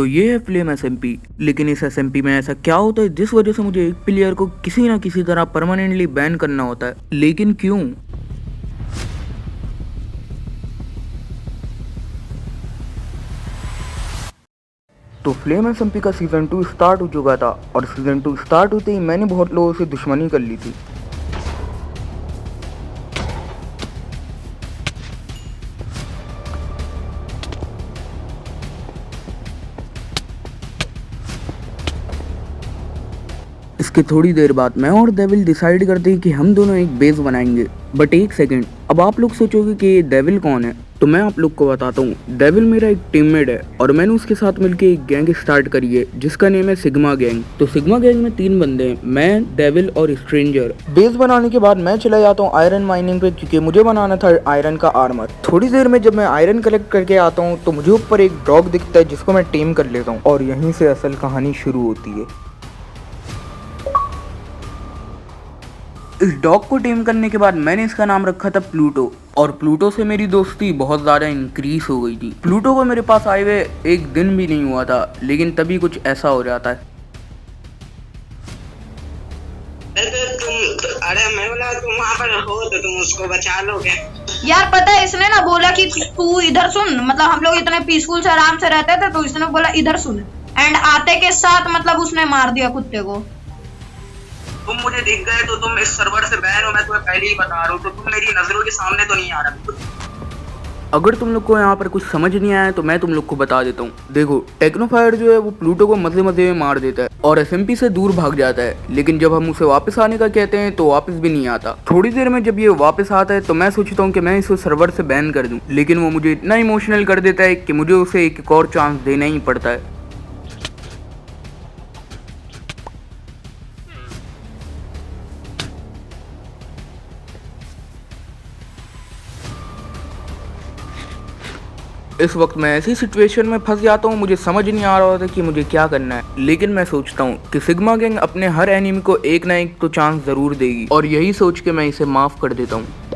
तो ये है फ्लेम एसएमपी। लेकिन इस एसएमपी में ऐसा क्या होता है जिस वजह से मुझे एक प्लेयर को किसी ना किसी तरह परमानेंटली बैन करना होता है, लेकिन क्यों? तो फ्लेम एसएमपी का सीज़न 2 स्टार्ट हो चुका था और सीज़न 2 स्टार्ट होते ही मैंने बहुत लोगों से दुश्मनी कर ली थी। इसके थोड़ी देर बाद मैं और डेविल डिसाइड करते हैं कि हम दोनों एक बेस बनाएंगे। बट एक सेकंड, अब आप लोग सोचोगे कि ये डेविल कौन है, तो मैं आप लोग को बताता हूँ। डेविल मेरा एक टीममेट है और मैंने उसके साथ मिलकर एक गैंग स्टार्ट करी है जिसका नेम है सिग्मा गैंग। तो सिग्मा गैंग में 3 बंदे हैं, मैं, डेविल और स्ट्रेंजर। बेस बनाने के बाद मैं चला जाता हूँ आयरन माइनिंग पे क्योंकि मुझे बनाना था आयरन का आर्मर। थोड़ी देर में जब मैं आयरन कलेक्ट करके आता हूँ तो मुझे ऊपर एक डॉग दिखता है जिसको मैं टेम कर लेता हूँ और यहीं से असल कहानी शुरू होती है। इस डॉग को टेम करने के बाद मैंने इसका नाम रखा था प्लूटो और प्लूटो से मेरी दोस्ती बहुत ज़्यादा इंक्रीज हो गई थी। प्लूटो को मेरे पास आए हुए एक दिन भी नहीं हुआ था, लेकिन तभी कुछ ऐसा हो जाता है। अरे मैं बोला तुम वहाँ पर हो तो तुम उसको बचा लोगे यार। पता है इसने ना बोला कि तू इधर सुन, मतलब हम लोग इतने पीसफुल से आराम से रहते थे तो इसने बोला इधर सुन, एंड आते के साथ मतलब उसने मार दिया कुत्ते को। तुम मुझे दिख गए तो तुम इस सर्वर से बैन हो, मैं तुम्हें पहले ही बता रहा हूँ, तो तुम मेरी नजरों के सामने तो नहीं आ रहा। अगर तुम लोग को यहाँ पर कुछ समझ नहीं आया तो मैं तुम लोग को बता देता हूँ। देखो, टेक्नोफायर जो है वो प्लूटो को मजे मजे में मार देता है और एसएमपी से दूर भाग जाता है, लेकिन जब हम उसे वापस आने का कहते हैं तो वापस भी नहीं आता। थोड़ी देर में जब ये वापस आता है तो मैं सोचता हूँ कि मैं इसे सर्वर से बैन कर दूँ, लेकिन वो मुझे इतना इमोशनल कर देता है कि मुझे उसे एक और चांस देना ही पड़ता है। इस वक्त मैं ऐसी सिचुएशन में फंस जाता हूँ, मुझे समझ नहीं आ रहा होता कि मुझे क्या करना है, लेकिन मैं सोचता हूँ कि सिग्मा गैंग अपने हर एनिमी को एक ना एक तो चांस जरूर देगी और यही सोच के मैं इसे माफ कर देता हूँ।